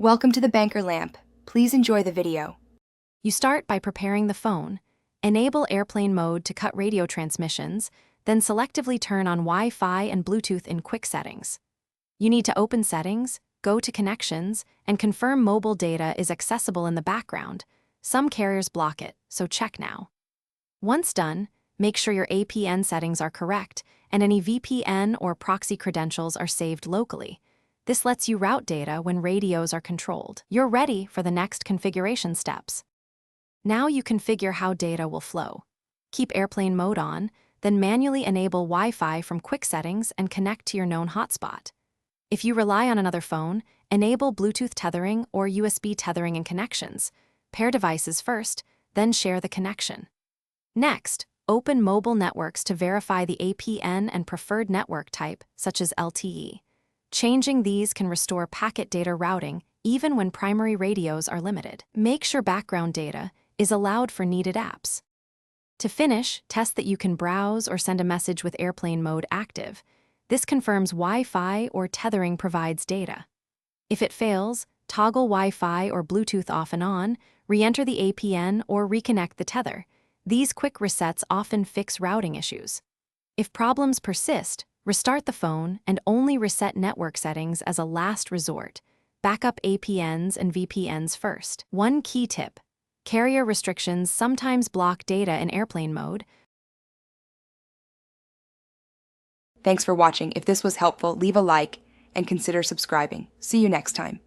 Welcome to the Banker Lamp. Please enjoy the video. You start by preparing the phone. Enable airplane mode to cut radio transmissions, then selectively turn on Wi-Fi and Bluetooth in quick settings. You need to open settings, go to connections, and confirm mobile data is accessible in the background. Some carriers block it, so check now. Once done, make sure your APN settings are correct and any VPN or proxy credentials are saved locally. This lets you route data when radios are controlled. You're ready for the next configuration steps. Now you configure how data will flow. Keep airplane mode on, then manually enable Wi-Fi from quick settings and connect to your known hotspot. If you rely on another phone, enable Bluetooth tethering or USB tethering in connections. Pair devices first, then share the connection. Next, open mobile networks to verify the APN and preferred network type, such as LTE. Changing these can restore packet data routing even when primary radios are limited. Make sure background data is allowed for needed apps. To finish, test that you can browse or send a message with airplane mode active. This confirms Wi-Fi or tethering provides data. If it fails, toggle Wi-Fi or Bluetooth off and on, re-enter the APN or reconnect the tether. These quick resets often fix routing issues. If problems persist, restart the phone and only reset network settings as a last resort. Backup APNs and VPNs first. One key tip: carrier restrictions sometimes block data in airplane mode. Thanks for watching. If this was helpful, leave a like and consider subscribing. See you next time.